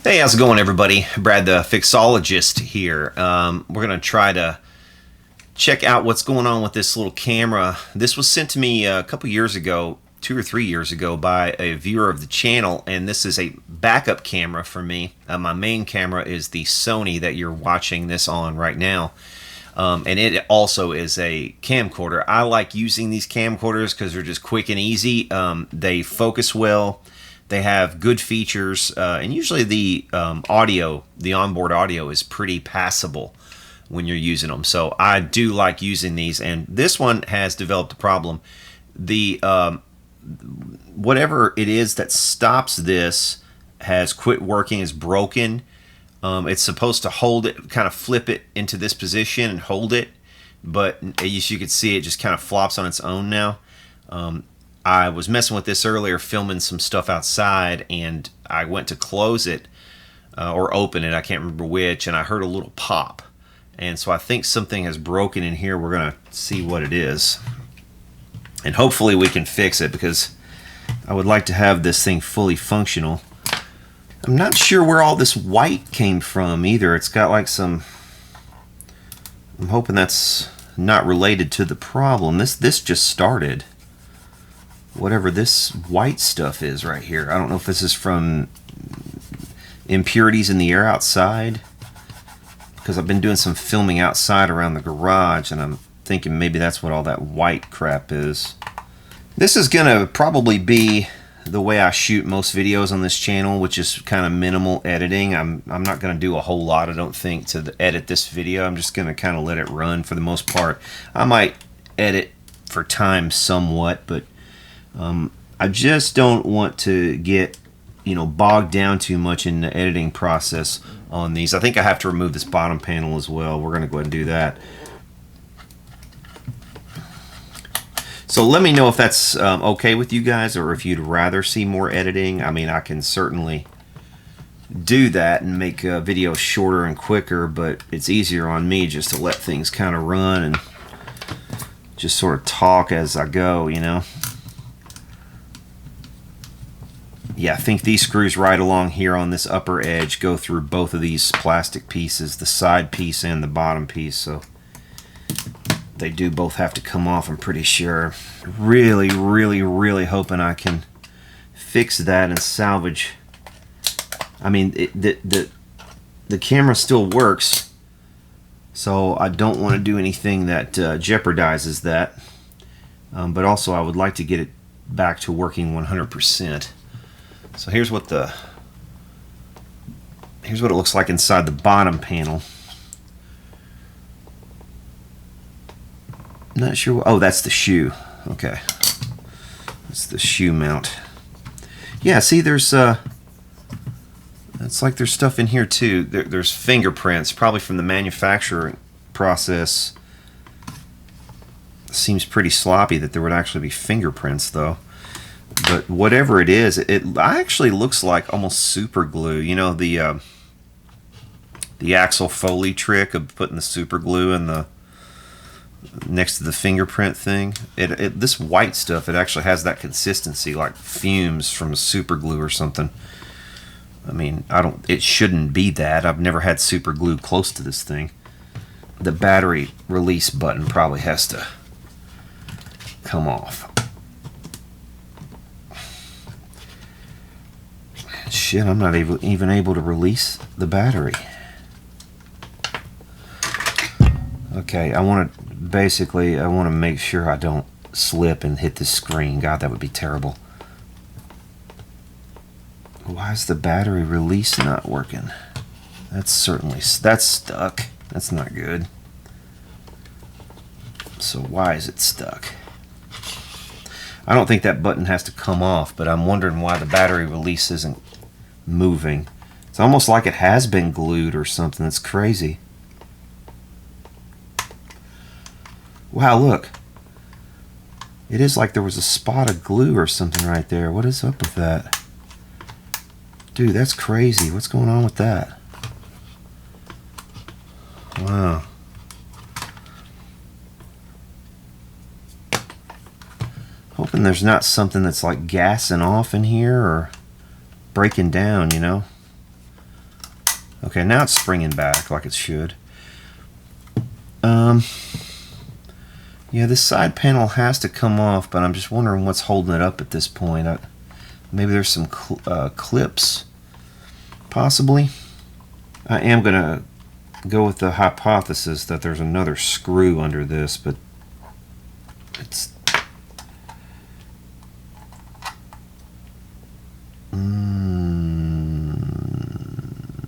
Hey, how's it going, everybody? Brad the Fixologist here. We're going to try to check out what's going on with this little camera. This was sent to me a couple years ago, 2 or 3 years ago, by a viewer of the channel, and this is a backup camera for me. My main camera is the Sony that you're watching this on right now, and it also is a camcorder. I like using these camcorders because they're just quick and easy. They focus well. They have good features, and usually the audio, the onboard audio, is pretty passable when you're using them. So I do like using these, and this one has developed a problem. The whatever it is that stops this has quit working, is broken. It's supposed to hold it, kind of flip it into this position and hold it, but as you can see, it just kind of flops on its own now. I was messing with this earlier, filming some stuff outside, and I went to close it or open it, I can't remember which, and I heard a little pop. And so I think something has broken in here. We're going to see what it is. And hopefully we can fix it, because I would like to have this thing fully functional. I'm not sure where all this white came from either. It's got like some... I'm hoping that's not related to the problem. This just started. Whatever this white stuff is right here. I don't know if this is from impurities in the air outside, because I've been doing some filming outside around the garage, and I'm thinking maybe that's what all that white crap is. This is gonna probably be the way I shoot most videos on this channel, which is kind of minimal editing. I'm not gonna do a whole lot, I don't think, to edit this video. I'm just gonna kind of let it run for the most part. I might edit for time somewhat, but I just don't want to get, bogged down too much in the editing process on these. I think I have to remove this bottom panel as well. We're going to go ahead and do that. So let me know if that's okay with you guys, or if you'd rather see more editing. I mean, I can certainly do that and make videos shorter and quicker, but it's easier on me just to let things kind of run and just sort of talk as I go, Yeah, I think these screws right along here on this upper edge go through both of these plastic pieces, the side piece and the bottom piece, so they do both have to come off, I'm pretty sure. Really, really, really hoping I can fix that and salvage. I mean, the camera still works, so I don't want to do anything that jeopardizes that, but also I would like to get it back to working 100%. So here's what it looks like inside the bottom panel. Not sure. Oh, that's the shoe. Okay, that's the shoe mount. Yeah, see, there's it's like there's stuff in here too. There's fingerprints, probably from the manufacturing process. Seems pretty sloppy that there would actually be fingerprints, though. But whatever it is, it actually looks like almost super glue. The Axel Foley trick of putting the super glue in the next to the fingerprint thing. This white stuff, it actually has that consistency, like fumes from super glue or something. I mean, it shouldn't be that. I've never had super glue close to this thing. The battery release button probably has to come off. Shit, I'm not even able to release the battery. Okay, I want to make sure I don't slip and hit the screen. God, that would be terrible. Why is the battery release not working? That's stuck. That's not good. So why is it stuck? I don't think that button has to come off, but I'm wondering why the battery release isn't moving. It's almost like it has been glued or something. It's crazy. Wow, look. It is like there was a spot of glue or something right there. What is up with that? Dude, that's crazy. What's going on with that? Wow. Hoping there's not something that's like gassing off in here or breaking down, Okay, now it's springing back like it should. Yeah, this side panel has to come off, but I'm just wondering what's holding it up at this point. Maybe there's some clips, possibly. I am going to go with the hypothesis that there's another screw under this, but it's...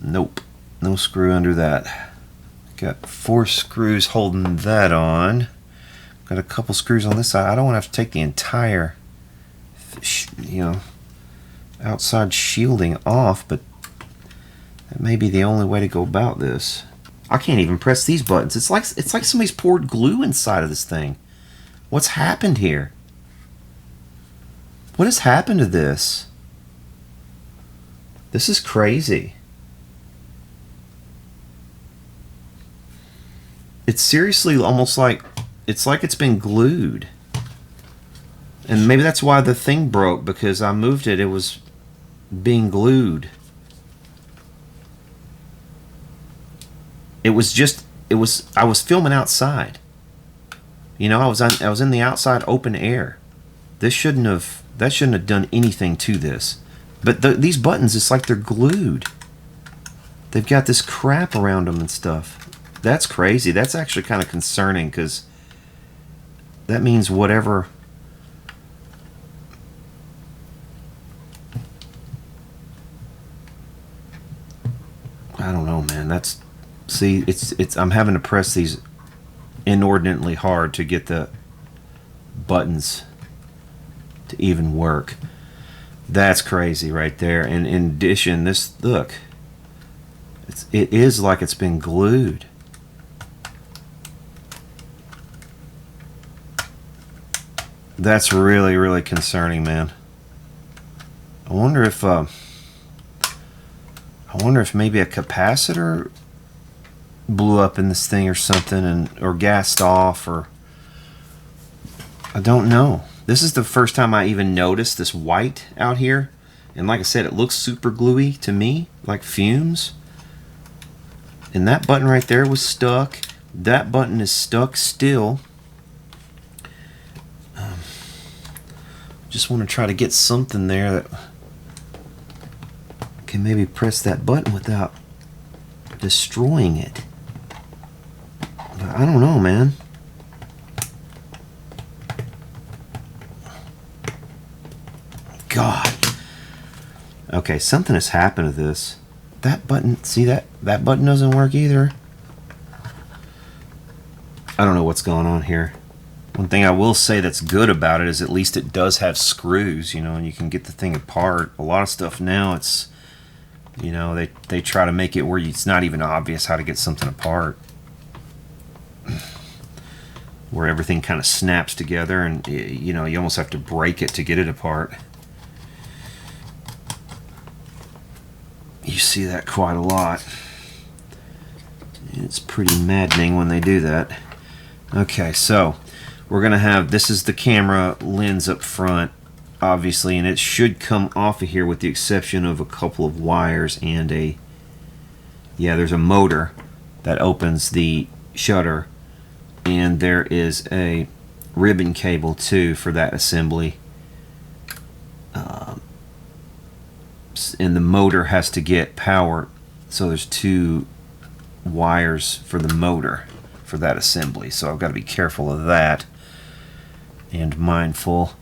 Nope, no screw under that. Got 4 screws holding that on. Got a couple screws on this side. I don't want to have to take the entire, outside shielding off, but that may be the only way to go about this. I can't even press these buttons. It's like somebody's poured glue inside of this thing. What's happened here? What has happened to this? This is crazy. It's seriously almost like it's been glued. And maybe that's why the thing broke, because I moved it. It was being glued. I was filming outside. I was in the outside open air. That shouldn't have done anything to this. But these buttons, it's like they're glued. They've got this crap around them and stuff. That's crazy. That's actually kind of concerning, because that means whatever... I don't know, man. See, I'm having to press these inordinately hard to get the buttons to even work. That's crazy right there. And in addition, look, it is like it's been glued. That's really, really concerning, man. I wonder if maybe a capacitor blew up in this thing or something, or gassed off, or I don't know. This is the first time I even noticed this white out here, and like I said, it looks super gluey to me, like fumes. And that button right there was stuck. That button is stuck still. Just want to try to get something there that can maybe press that button without destroying it. But I don't know, man. God. Okay, something has happened to this. That button, see that button doesn't work either. I don't know what's going on here. One thing I will say that's good about it is at least it does have screws, and you can get the thing apart. A lot of stuff now, it's, they try to make it where it's not even obvious how to get something apart. Where everything kind of snaps together, and, you almost have to break it to get it apart. You see that quite a lot. It's pretty maddening when they do that. Okay, so we're going to have, this is the camera lens up front, obviously, and it should come off of here with the exception of a couple of wires and there's a motor that opens the shutter, and there is a ribbon cable too for that assembly. And the motor has to get power, so there's 2 wires for the motor for that assembly, so I've got to be careful of that and mindful.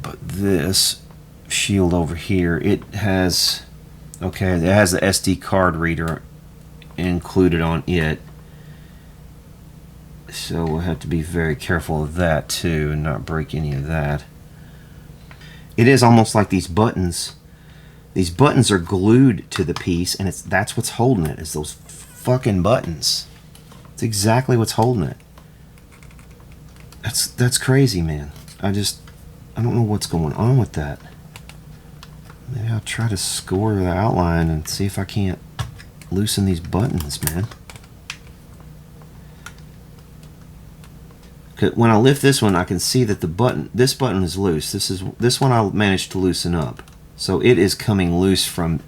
But this shield over here, it has the SD card reader included on it, so we'll have to be very careful of that too and not break any of that. It is almost like these buttons are glued to the piece, and that's what's holding it, is those fucking buttons. It's exactly what's holding it. That's crazy, man. I don't know what's going on with that. Maybe I'll try to score the outline and see if I can't loosen these buttons, man. When I lift this one, I can see that this button is loose. This one I managed to loosen up, so it is coming loose from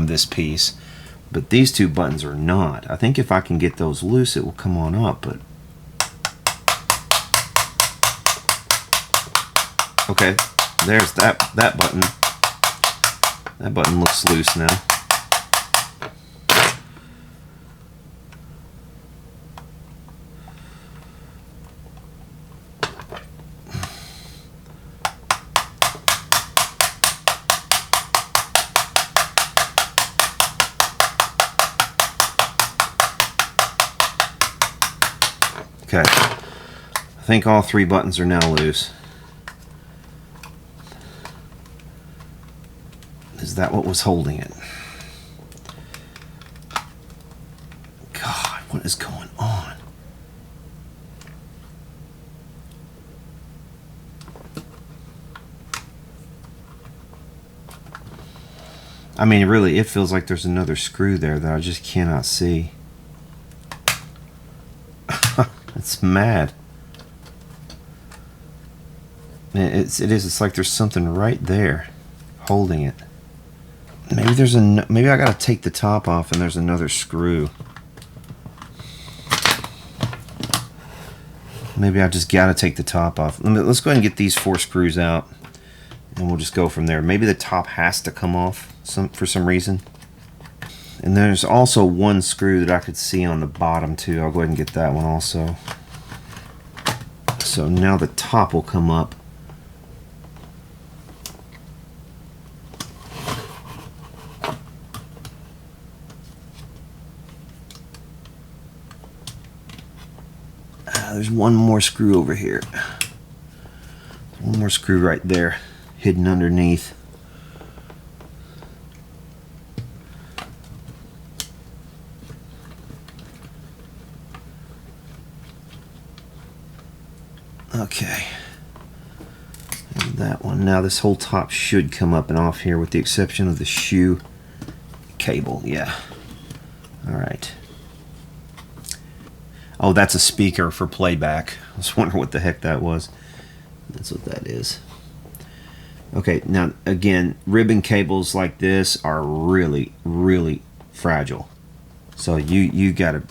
this piece. But these two buttons are not. I think if I can get those loose, it will come on up. But okay, there's that button. That button looks loose now. Okay, I think all three buttons are now loose. Is that what was holding it? God, what is going on? I mean, really, it feels like there's another screw there that I just cannot see. It's mad. It's like there's something right there holding it. Maybe I gotta take the top off and there's another screw. Maybe I just gotta take the top off. Let's go ahead and get these 4 screws out and we'll just go from there. Maybe the top has to come off for some reason. And there's also one screw that I could see on the bottom too. I'll go ahead and get that one also. So now the top will come up. There's one more screw over here. One more screw right there, hidden underneath. Okay, and that one. Now this whole top should come up and off here with the exception of the shoe cable. Yeah. All right. Oh, that's a speaker for playback. I was wondering what the heck that was. That's what that is. Okay, now again, ribbon cables like this are really, really fragile. So you gotta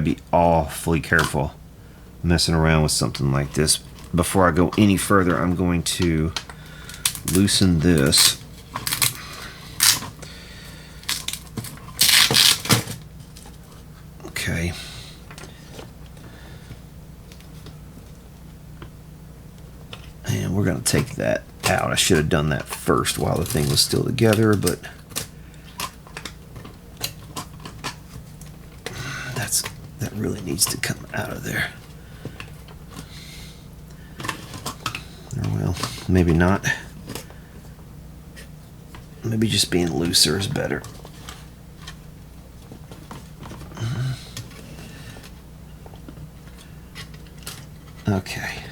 be awfully careful messing around with something like this. Before I go any further, I'm going to loosen this. Okay. And we're going to take that out. I should have done that first while the thing was still together, but that really needs to come out of there. Or well, maybe not. Maybe just being looser is better. Okay.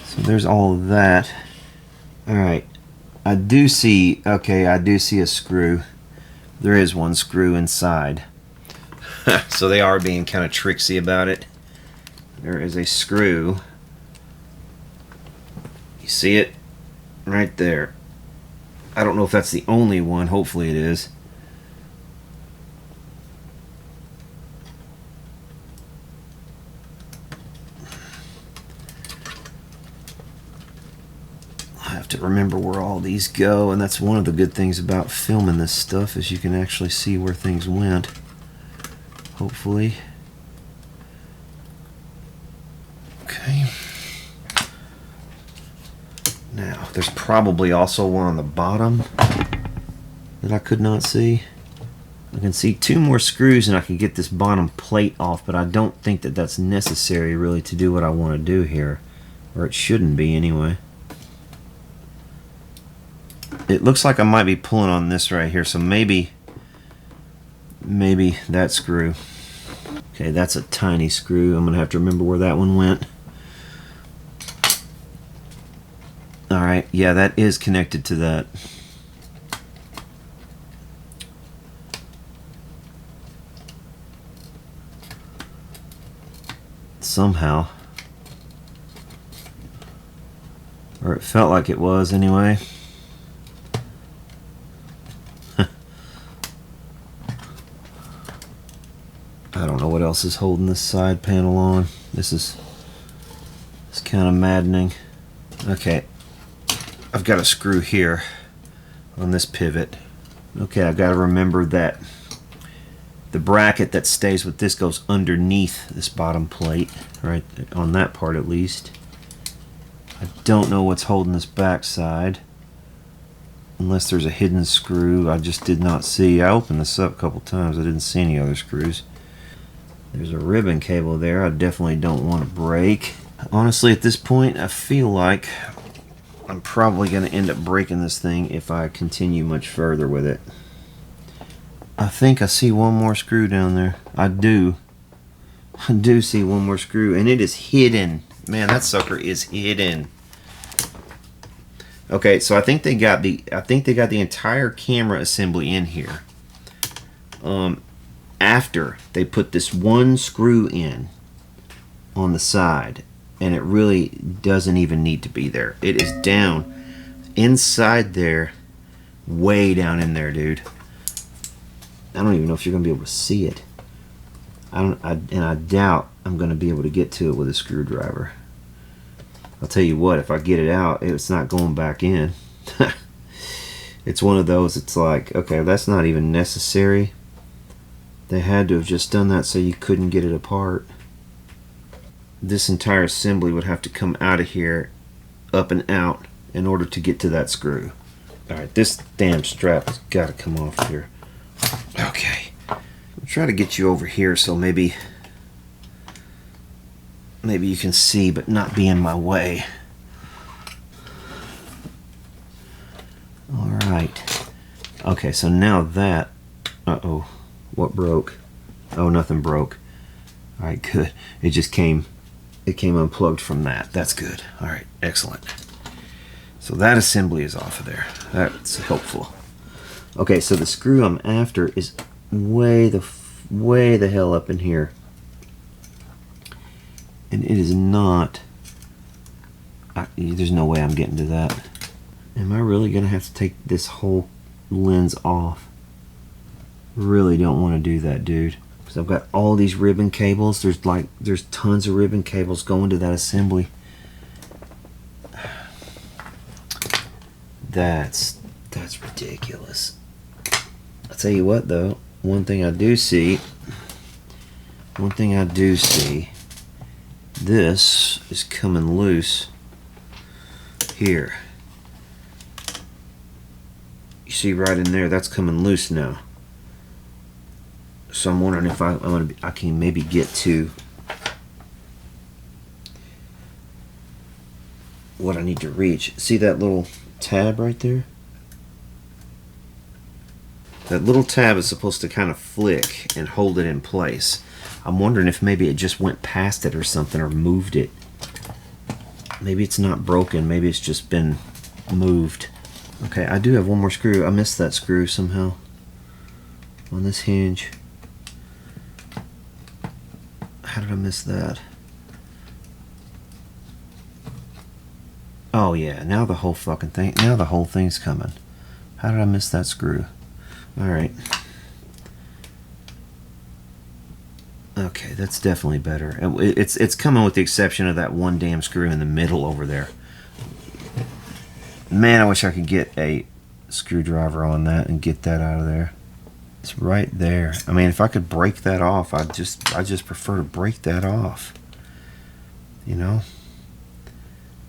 So there's all of that. Alright. I do see a screw. There is one screw inside. So they are being kind of tricksy about it. There is a screw. You see it? Right there. I don't know if that's the only one. Hopefully it is. I have to remember where all these go, and that's one of the good things about filming this stuff is you can actually see where things went. Hopefully. Okay. Now, there's probably also one on the bottom that I could not see. I can see 2 more screws and I can get this bottom plate off, but I don't think that that's necessary really to do what I want to do here. Or it shouldn't be anyway. It looks like I might be pulling on this right here, so maybe that screw. Okay, that's a tiny screw. I'm going to have to remember where that one went. Alright, yeah, that is connected to that. Somehow. Or it felt like it was anyway. I don't know what else is holding this side panel on. It's kind of maddening. Okay, I've got a screw here on this pivot. Okay, I've got to remember that the bracket that stays with this goes underneath this bottom plate, right on that part at least. I don't know what's holding this back side, unless there's a hidden screw I just did not see. I opened this up a couple times. I didn't see any other screws. There's a ribbon cable there I definitely don't want to break. Honestly, at this point, I feel like I'm probably going to end up breaking this thing if I continue much further with it. I think I see one more screw down there. I do see one more screw, and it is hidden. Man, that sucker is hidden. Okay, so I think they got the entire camera assembly in here. After they put this one screw in on the side, and it really doesn't even need to be there. It is down inside there, way down in there, dude. I don't even know if you're gonna be able to see it. And I doubt I'm gonna be able to get to it with a screwdriver. I'll tell you what, if I get it out, it's not going back in. It's one of those, it's like, okay, that's not even necessary. They had to have just done that so you couldn't get it apart. This entire assembly would have to come out of here, up and out, in order to get to that screw. Alright, this damn strap has got to come off here. Okay. I'll try to get you over here so maybe you can see but not be in my way. Alright. Okay, so now that... Uh-oh. What broke? Oh, nothing broke. Alright, good. It just came unplugged from that. That's good. Alright, excellent. So that assembly is off of there. That's helpful. Okay, so the screw I'm after is way the hell up in here. And it is not... there's no way I'm getting to that. Am I really going to have to take this whole lens off? Really don't want to do that, dude. Because I've got all these ribbon cables. There's tons of ribbon cables going to that assembly. That's ridiculous. I'll tell you what though, one thing I do see, this is coming loose here. You see right in there, that's coming loose now. So I'm wondering if I can maybe get to what I need to reach. See that little tab right there? That little tab is supposed to kind of flick and hold it in place. I'm wondering if maybe it just went past it or something, or moved it. Maybe it's not broken, maybe it's just been moved. Okay, I do have one more screw. I missed that screw somehow on this hinge. How did I miss that? Oh yeah, now the whole fucking thing, now the whole thing's coming. How did I miss that screw? Alright. Okay, that's definitely better. It's coming with the exception of that one damn screw in the middle over there. Man, I wish I could get a screwdriver on that and get that out of there. It's right there. I mean, if I could break that off, I just prefer to break that off. You know?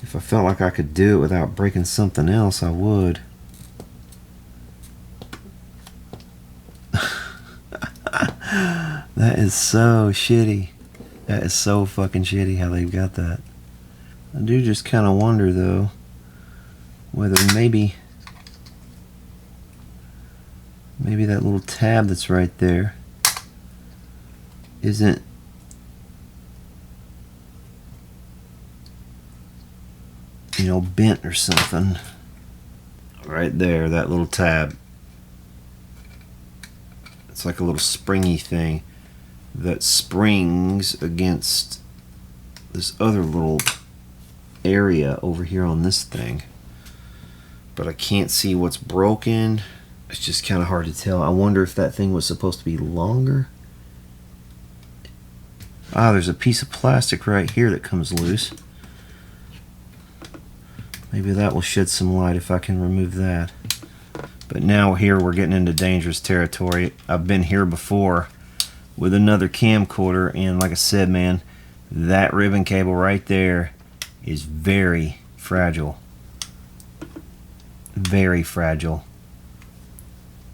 If I felt like I could do it without breaking something else, I would. That is so shitty. That is so fucking shitty how they've got that. I do just kind of wonder though whether maybe that little tab that's right there isn't bent or something. Right there, that little tab. It's like a little springy thing that springs against this other little area over here on this thing, but I can't see what's broken. It's just kind of hard to tell. I wonder if that thing was supposed to be longer. Ah, there's a piece of plastic right here that comes loose. Maybe that will shed some light if I can remove that. But now here we're getting into dangerous territory. I've been here before with another camcorder, and like I said, man, that ribbon cable right there is very fragile. Very fragile.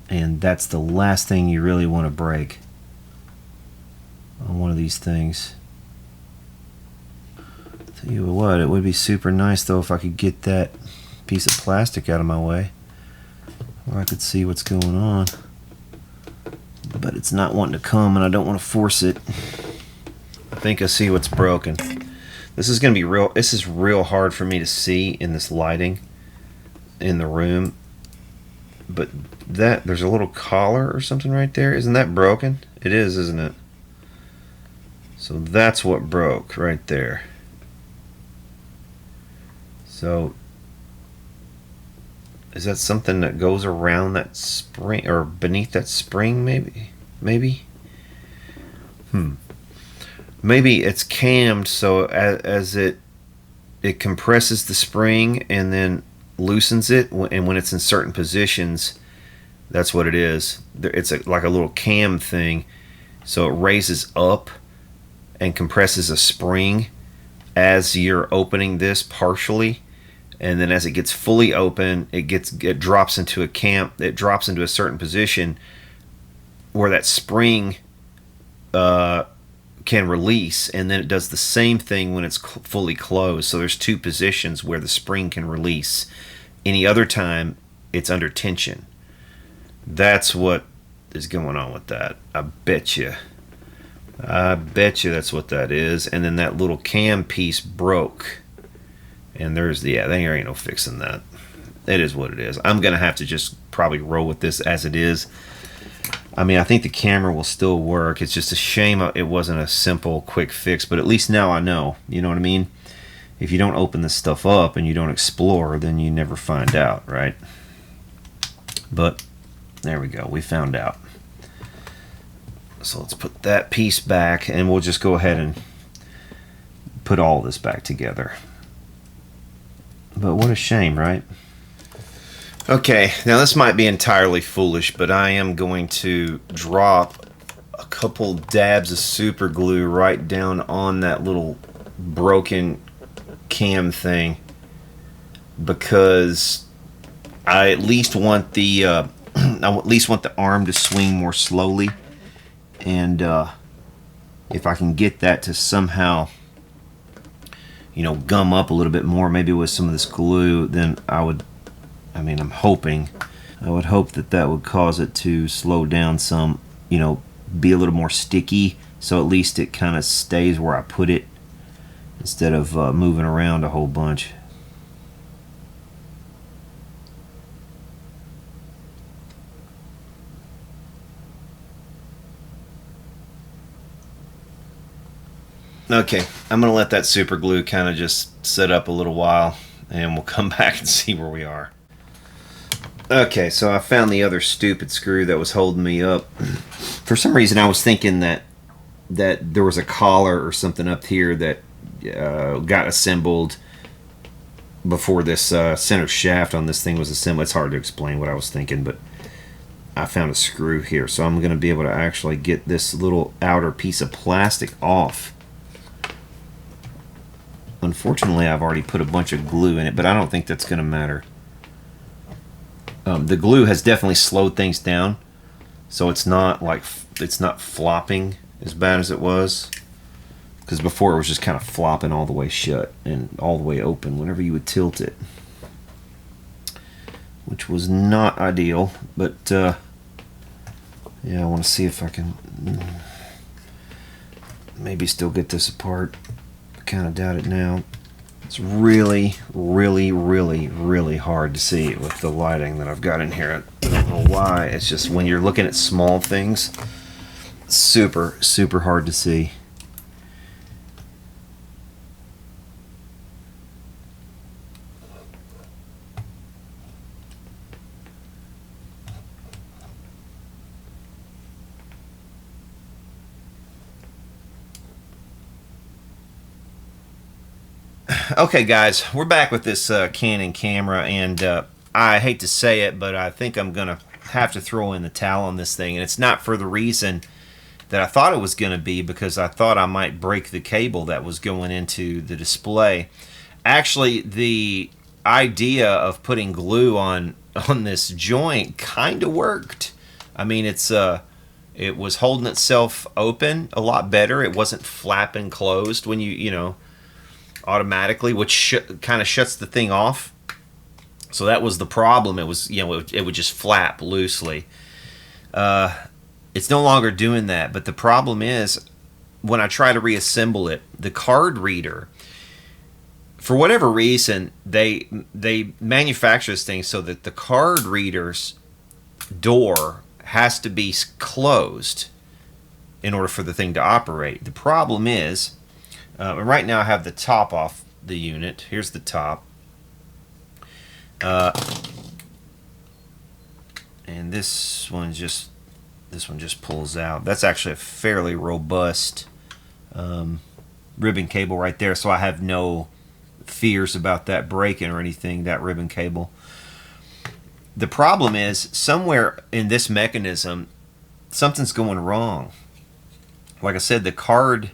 And that's the last thing you really want to break on one of these things. Tell you what, it would be super nice though if I could get that piece of plastic out of my way, or I could see what's going on. But it's not wanting to come, and I don't want to force it. I think I see what's broken. This is going to be real. This is real hard for me to see in this lighting in the room. But there's a little collar or something right there. Isn't that broken? It is, isn't it? So that's what broke right there. So is that something that goes around that spring or beneath that spring? Maybe. Maybe it's cammed, so as it compresses the spring and then loosens it, and when it's in certain positions, that's what it is. It's like a little cam thing, so it raises up and compresses a spring as you're opening this partially, and then as it gets fully open, it drops into a cam. It drops into a certain position where that spring can release, and then it does the same thing when it's fully closed. So there's two positions where the spring can release. Any other time, it's under tension. That's what is going on with that. I bet you that's what that is. And then that little cam piece broke, and there's the, there ain't no fixing that. It is what it is. I'm gonna have to just probably roll with this as it is. I mean, I think the camera will still work. It's just a shame it wasn't a simple, quick fix, but at least now I know. You know what I mean? If you don't open this stuff up and you don't explore, then you never find out, right? But there we go. We found out. So let's put that piece back, and we'll just go ahead and put all this back together. But what a shame, right? Okay, now this might be entirely foolish, but I am going to drop a couple dabs of super glue right down on that little broken cam thing, because I at least want the arm to swing more slowly, and if I can get that to somehow, you know, gum up a little bit more, maybe with some of this glue, then I would. I mean, I would hope that would cause it to slow down some, you know, be a little more sticky, so at least it kind of stays where I put it instead of moving around a whole bunch. Okay, I'm going to let that super glue kind of just sit up a little while, and we'll come back and see where we are. Okay, so I found the other stupid screw that was holding me up. For some reason, I was thinking that there was a collar or something up here that got assembled before this center shaft on this thing was assembled. It's hard to explain what I was thinking, but I found a screw here, so I'm going to be able to actually get this little outer piece of plastic off. Unfortunately, I've already put a bunch of glue in it, but I don't think that's going to matter. The glue has definitely slowed things down, so it's not flopping as bad as it was, because before it was just kind of flopping all the way shut and all the way open whenever you would tilt it, which was not ideal. But yeah, I want to see if I can maybe still get this apart. I kind of doubt it now. It's really, really, really, really hard to see with the lighting that I've got in here. I don't know why. It's just when you're looking at small things, super, super hard to see. Okay, guys, we're back with this Canon camera, and I hate to say it, but I think I'm going to have to throw in the towel on this thing, and it's not for the reason that I thought it was going to be, because I thought I might break the cable that was going into the display. Actually, the idea of putting glue on this joint kind of worked. I mean, it was holding itself open a lot better. It wasn't flapping closed when you know, automatically, which kind of shuts the thing off. So that was the problem. It was, you know, it would just flap loosely. It's no longer doing that, but the problem is when I try to reassemble it, the card reader, for whatever reason, they manufacture this thing so that the card reader's door has to be closed in order for the thing to operate. The problem is, right now I have the top off the unit. Here's the top. And this one just pulls out. That's actually a fairly robust ribbon cable right there, so I have no fears about that breaking or anything, that ribbon cable. The problem is, somewhere in this mechanism, something's going wrong. Like I said, the card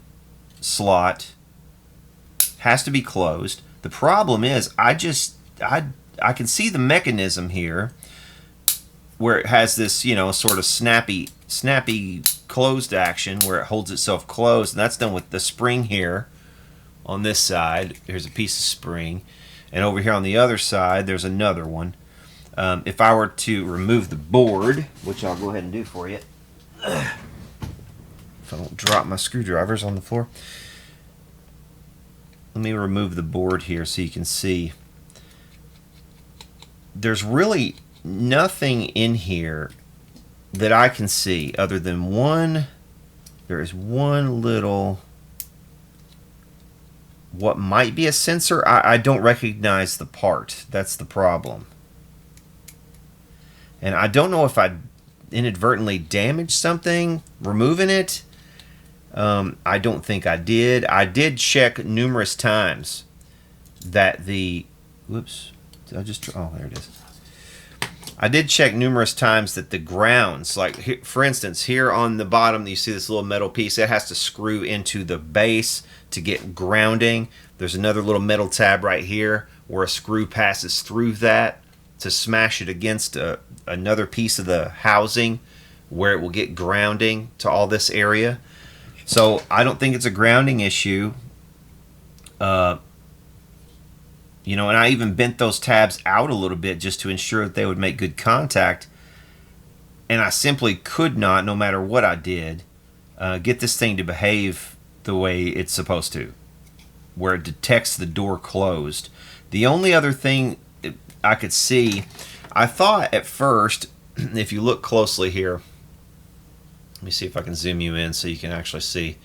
slot has to be closed. The problem is, I can see the mechanism here where it has this, you know, sort of snappy closed action where it holds itself closed, and that's done with the spring here on this side. Here's a piece of spring, and over here on the other side there's another one. If I were to remove the board, which I'll go ahead and do for you, if I don't drop my screwdrivers on the floor, let me remove the board here so you can see. There's really nothing in here that I can see other than there is one little, what might be a sensor. I don't recognize the part. That's the problem. And I don't know if I inadvertently damaged something removing it. I don't think I did. I did check numerous times that the, whoops, did I just, oh, there it is. I did check numerous times that the grounds, like for instance, here on the bottom, you see this little metal piece. It has to screw into the base to get grounding. There's another little metal tab right here where a screw passes through that to smash it against another piece of the housing where it will get grounding to all this area. So I don't think it's a grounding issue. You know, and I even bent those tabs out a little bit just to ensure that they would make good contact. And I simply could not, no matter what I did, get this thing to behave the way it's supposed to, where it detects the door closed. The only other thing I could see, I thought at first, if you look closely here, let me see if I can zoom you in so you can actually see.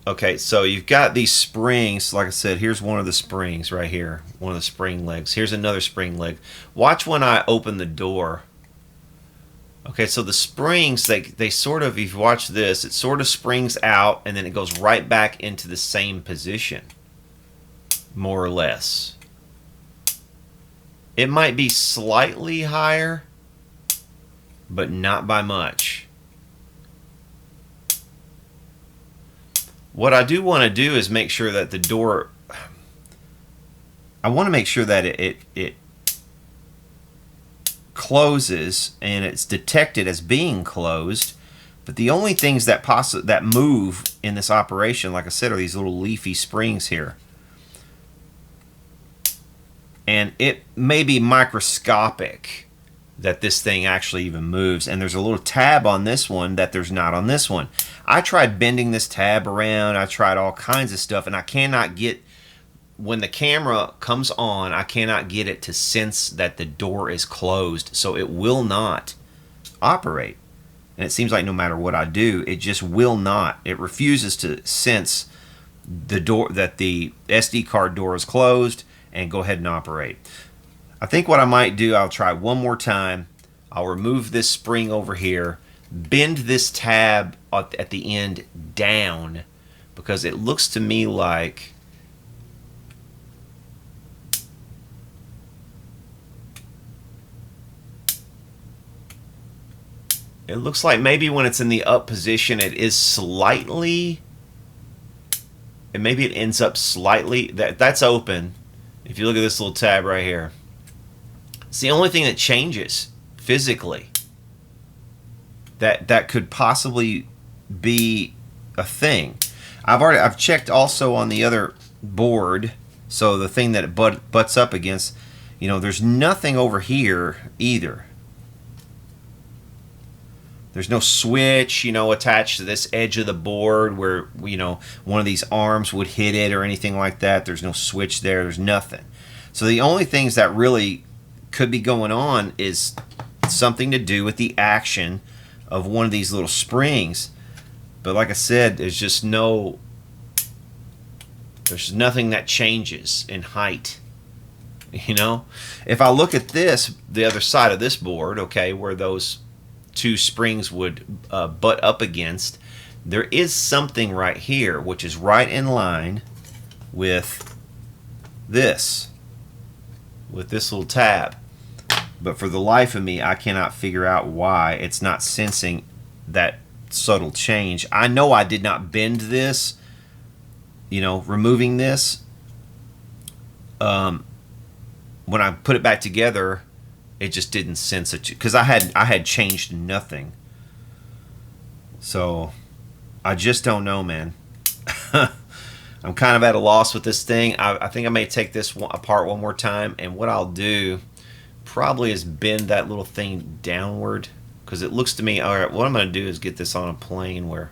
Okay, so you've got these springs. Like I said, here's one of the springs right here, one of the spring legs. Here's another spring leg. Watch when I open the door. Okay, so the springs, they sort of, if you watch this, it sort of springs out and then it goes right back into the same position, more or less. It might be slightly higher, but not by much. What I do want to do is make sure that the door, I want to make sure that it closes and it's detected as being closed. But the only things that move in this operation, like I said, are these little leafy springs here. And it may be microscopic that this thing actually even moves, and there's a little tab on this one that there's not on this one. I tried bending this tab around, I tried all kinds of stuff, and I cannot get, when the camera comes on, I cannot get it to sense that the door is closed, so it will not operate. And it seems like no matter what I do, it just will not. It refuses to sense the door, that the SD card door is closed, and go ahead and operate. I think what I might do, I'll try one more time. I'll remove this spring over here, bend this tab at the end down, because it looks to me like It looks like maybe when it's in the up position, it is slightly, and maybe it ends up slightly. That's open. If you look at this little tab right here, it's the only thing that changes physically. That could possibly be a thing. I've checked also on the other board, so the thing that it butts up against, you know, there's nothing over here either. There's no switch, you know, attached to this edge of the board where, you know, one of these arms would hit it or anything like that. There's no switch there. There's nothing. So the only things that really could be going on is something to do with the action of one of these little springs. But like I said, there's nothing that changes in height. You know, if I look at this, the other side of this board, okay, where those two springs would butt up against, there is something right here which is right in line with this little tab. But for the life of me, I cannot figure out why it's not sensing that subtle change. I know I did not bend this, you know, removing this. When I put it back together, it just didn't sense it, because I had changed nothing. So I just don't know, man. I'm kind of at a loss with this thing. I think I may take this apart one more time, and what I'll do probably is bend that little thing downward, because it looks to me, all right, what I'm going to do is get this on a plane where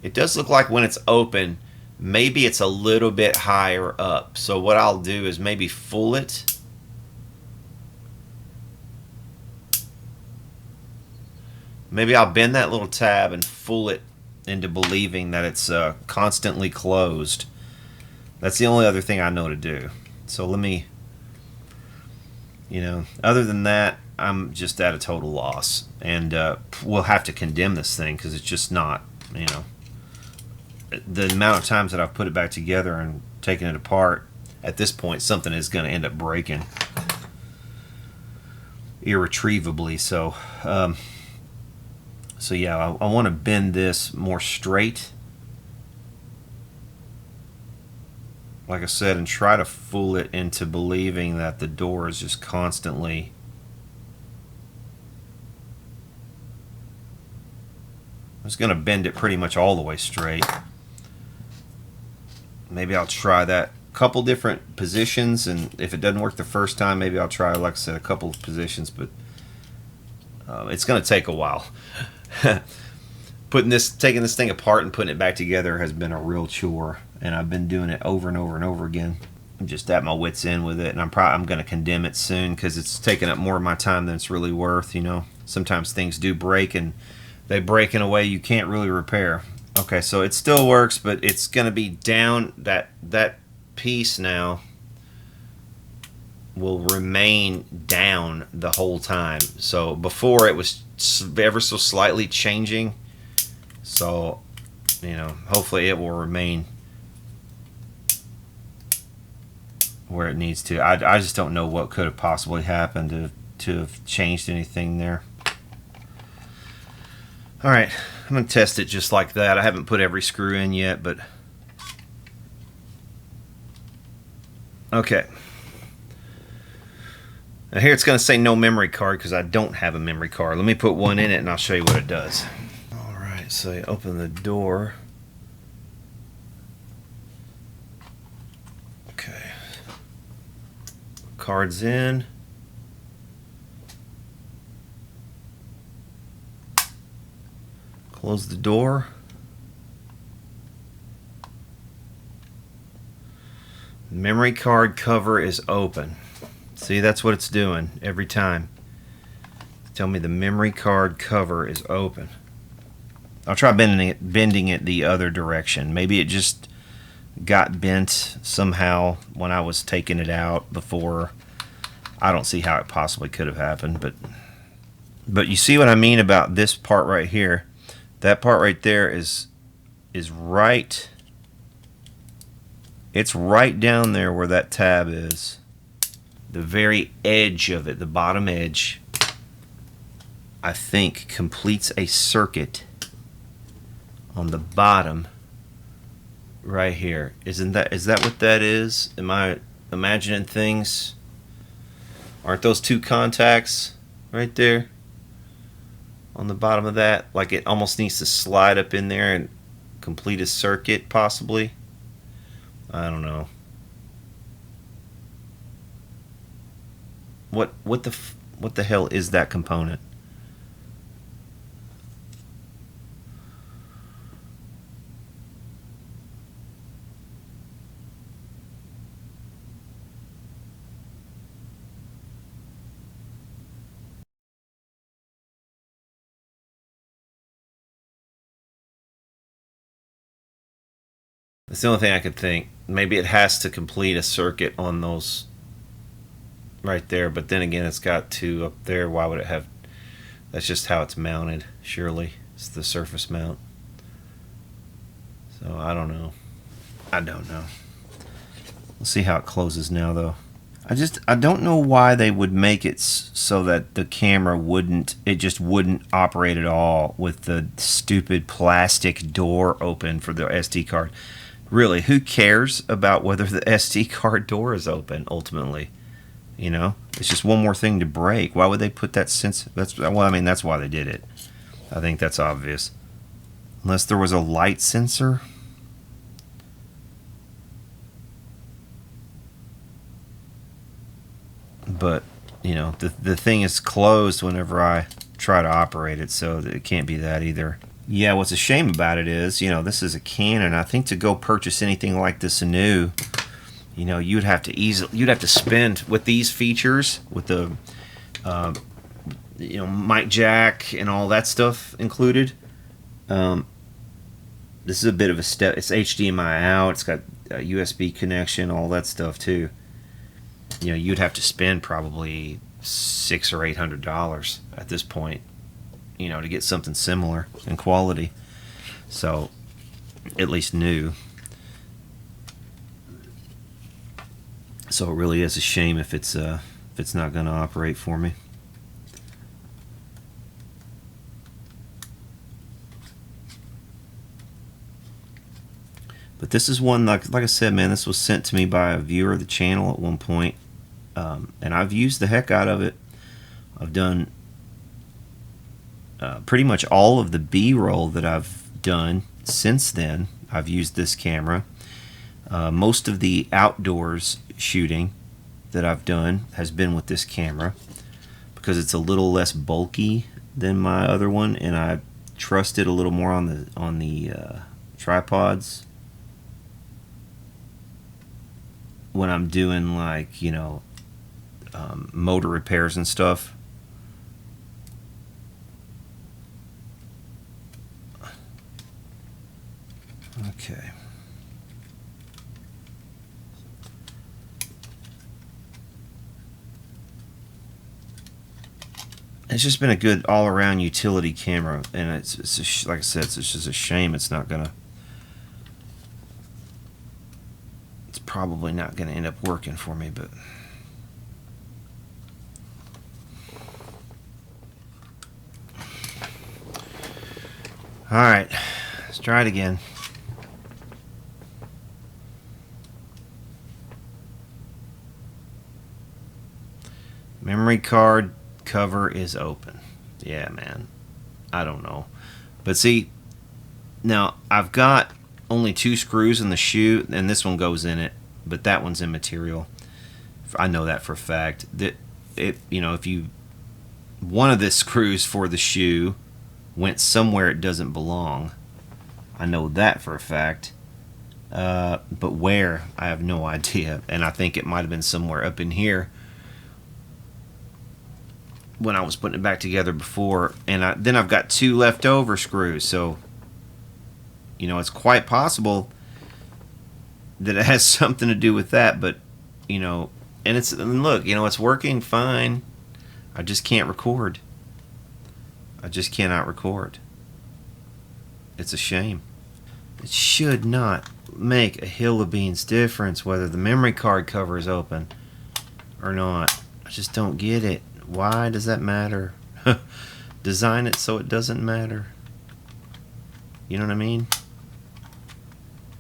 it does look like when it's open, maybe it's a little bit higher up. So what I'll do is maybe full it. Maybe I'll bend that little tab and full it into believing that it's constantly closed. That's the only other thing I know to do. So let me, you know, other than that, I'm just at a total loss. And we'll have to condemn this thing, because it's just not, you know, the amount of times that I've put it back together and taken it apart, at this point something is going to end up breaking irretrievably. So so yeah, I want to bend this more straight, like I said, and try to fool it into believing that the door is just constantly I'm just going to bend it pretty much all the way straight. Maybe I'll try that couple different positions, and if it doesn't work the first time, maybe I'll try, like I said, a couple of positions, but it's going to take a while. Taking this thing apart and putting it back together has been a real chore, and I've been doing it over and over and over again. I'm just at my wit's end with it, and I'm going to condemn it soon, because it's taking up more of my time than it's really worth. You know, sometimes things do break, and they break in a way you can't really repair. Okay, so it still works, but it's going to be down. That piece now will remain down the whole time. So before it was ever so slightly changing. So, you know, hopefully it will remain where it needs to. I just don't know what could have possibly happened to have changed anything there. All right, I'm going to test it just like that. I haven't put every screw in yet, but okay. Now here it's going to say no memory card, because I don't have a memory card. Let me put one in it and I'll show you what it does. All right, so you open the door. Okay. Card's in. Close the door. Memory card cover is open. See, that's what it's doing every time. Tell me the memory card cover is open. I'll try bending it the other direction. Maybe it just got bent somehow when I was taking it out before. I don't see how it possibly could have happened, but you see what I mean about this part right here. That part right there is right. It's right down there where that tab is. The very edge of it, the bottom edge, I think completes a circuit on the bottom right here. Is that what that is? Am I imagining things? Aren't those two contacts right there on the bottom of that? Like it almost needs to slide up in there and complete a circuit, possibly. I don't know. What the hell is that component? That's the only thing I could think. Maybe it has to complete a circuit on those right there, but then again, it's got two up there. Why would it have? That's just how it's mounted, surely. It's the surface mount. So I don't know. I don't know. We'll see how it closes now, though. I don't know why they would make it so that the camera just wouldn't operate at all with the stupid plastic door open for the SD card. Really, who cares about whether the SD card door is open ultimately? You know, it's just one more thing to break. Why would they put that sensor? Well, I mean, that's why they did it. I think that's obvious. Unless there was a light sensor. But, you know, the thing is closed whenever I try to operate it, so it can't be that either. Yeah, what's a shame about it is, you know, this is a Canon. I think to go purchase anything like this anew, you know, you'd have to spend with these features, with the you know, mic jack and all that stuff included. This is a bit of a step. It's HDMI out. It's got a USB connection, all that stuff too. You know, you'd have to spend probably $600 or $800 at this point, you know, to get something similar in quality. So, at least new. So it really is a shame if it's not going to operate for me. But this is one, like I said, man, this was sent to me by a viewer of the channel at one point. And I've used the heck out of it. I've done pretty much all of the B-roll that I've done since then. I've used this camera. Most of the outdoors shooting that I've done has been with this camera because it's a little less bulky than my other one, and I trust it a little more on the tripods when I'm doing, like, you know, motor repairs and stuff. Okay. It's just been a good all-around utility camera, and it's like I said, it's just a shame it's not gonna. It's probably not gonna end up working for me, but. All right, let's try it again. Memory card cover is open. Yeah, man. I don't know. But see, now I've got only 2 screws in the shoe, and this one goes in it, but that one's immaterial. I know that for a fact. That you know, if one of the screws for the shoe went somewhere it doesn't belong. I know that for a fact. But where, I have no idea. And I think it might have been somewhere up in here when I was putting it back together before. And then I've got 2 leftover screws. So, you know, it's quite possible that it has something to do with that. But, you know, and look, you know, it's working fine. I just can't record. I just cannot record. It's a shame. It should not make a hill of beans difference whether the memory card cover is open or not. I just don't get it. Why does that matter? Design it so it doesn't matter. You know what I mean?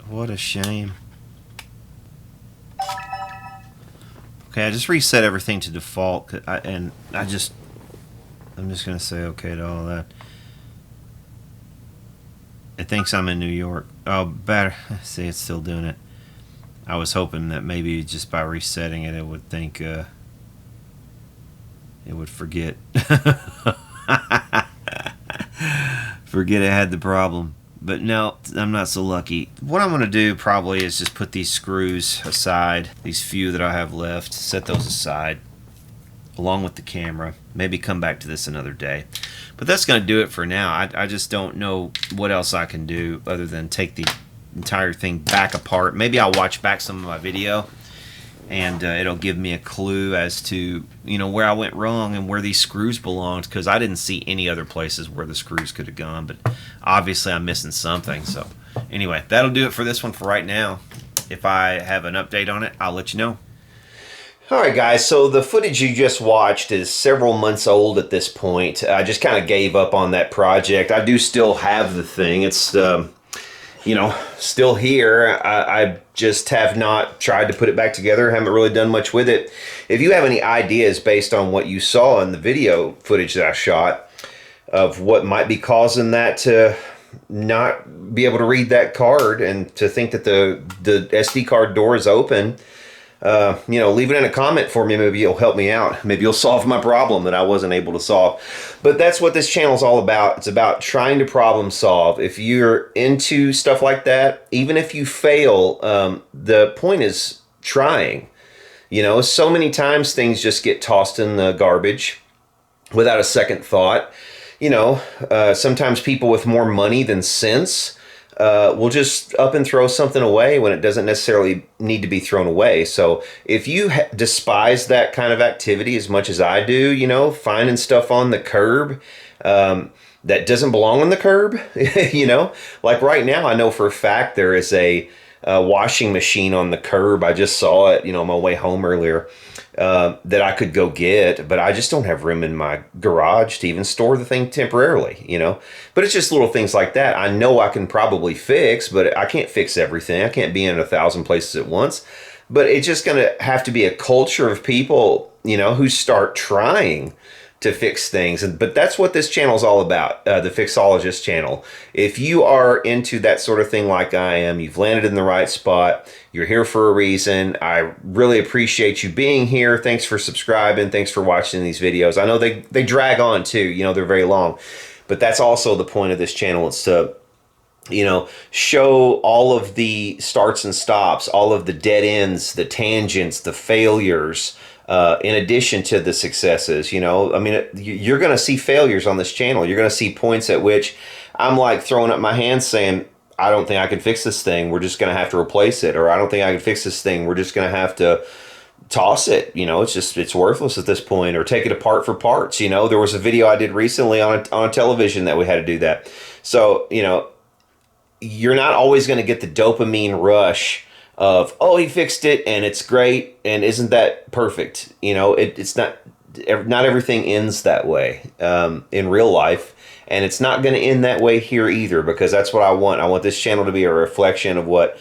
What a shame. Okay, I just reset everything to default, I'm just gonna say okay to all that. It thinks I'm in New York. Oh, better. See, it's still doing it. I was hoping that maybe just by resetting it, it would think, it would forget. Forget it had the problem. But no, I'm not so lucky. What I'm going to do probably is just put these screws aside, these few that I have left, set those aside, along with the camera. Maybe come back to this another day. But that's going to do it for now. I just don't know what else I can do other than take the entire thing back apart. Maybe I'll watch back some of my video, and it'll give me a clue as to, you know, where I went wrong and where these screws belonged, because I didn't see any other places where the screws could have gone, but obviously I'm missing something. So anyway, that'll do it for this one for right now. If I have an update on it, I'll let you know. Alright guys, so the footage you just watched is several months old at this point. I just kind of gave up on that project. I do still have the thing. It's you know, still here. I just have not tried to put it back together. Haven't really done much with it. If you have any ideas based on what you saw in the video footage that I shot of what might be causing that to not be able to read that card and to think that the SD card door is open, you know, leave it in a comment for me. Maybe you'll help me out. Maybe you'll solve my problem that I wasn't able to solve. But that's what this channel is all about. It's about trying to problem solve. If you're into stuff like that, even if you fail, the point is trying. You know, so many times things just get tossed in the garbage without a second thought. You know, sometimes people with more money than sense will just up and throw something away when it doesn't necessarily need to be thrown away. So if you despise that kind of activity as much as I do, you know, finding stuff on the curb that doesn't belong on the curb, you know, like right now, I know for a fact there is a washing machine on the curb. I just saw it, you know, on my way home earlier. That I could go get, but I just don't have room in my garage to even store the thing temporarily, you know. But it's just little things like that. I know I can probably fix, but I can't fix everything. I can't be in 1,000 places at once. But it's just going to have to be a culture of people, you know, who start trying to fix things. But that's what this channel is all about, the Fixologist channel. If you are into that sort of thing like I am, you've landed in the right spot, you're here for a reason. I really appreciate you being here. Thanks for subscribing. Thanks for watching these videos. I know they drag on too, you know, they're very long. But that's also the point of this channel. It's to, you know, show all of the starts and stops, all of the dead ends, the tangents, the failures, in addition to the successes. You know, I mean, you're going to see failures on this channel. You're going to see points at which I'm like throwing up my hands saying, I don't think I can fix this thing. We're just going to have to replace it. Or I don't think I can fix this thing. We're just going to have to toss it. You know, it's worthless at this point, or take it apart for parts. You know, there was a video I did recently on a television that we had to do that. So, you know, you're not always going to get the dopamine rush of, oh, he fixed it and it's great and isn't that perfect? You know, it's not everything ends that way in real life, and it's not going to end that way here either, because that's what I want. I want this channel to be a reflection of what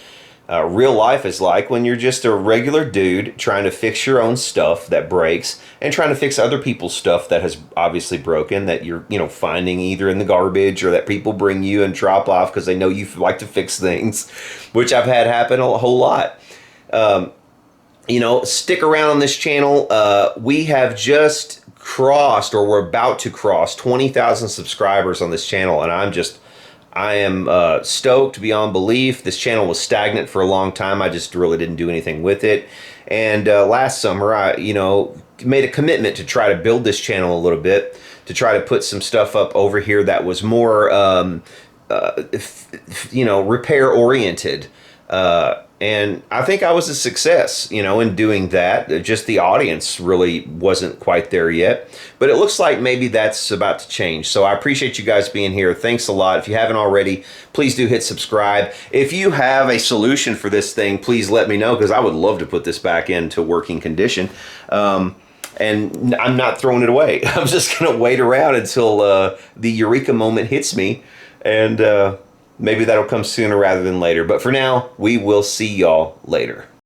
real life is like when you're just a regular dude trying to fix your own stuff that breaks and trying to fix other people's stuff that has obviously broken, that you're, you know, finding either in the garbage or that people bring you and drop off because they know you like to fix things, which I've had happen a whole lot. You know, stick around on this channel. We have just crossed, or we're about to cross 20,000 subscribers on this channel, and I am stoked beyond belief. This channel was stagnant for a long time. I just really didn't do anything with it. And last summer, I, you know, made a commitment to try to build this channel a little bit, to try to put some stuff up over here that was more, you know, repair oriented. And I think I was a success, you know, in doing that. Just the audience really wasn't quite there yet. But it looks like maybe that's about to change. So I appreciate you guys being here. Thanks a lot. If you haven't already, please do hit subscribe. If you have a solution for this thing, please let me know, because I would love to put this back into working condition. And I'm not throwing it away. I'm just going to wait around until the eureka moment hits me. And maybe that'll come sooner rather than later. But for now, we will see y'all later.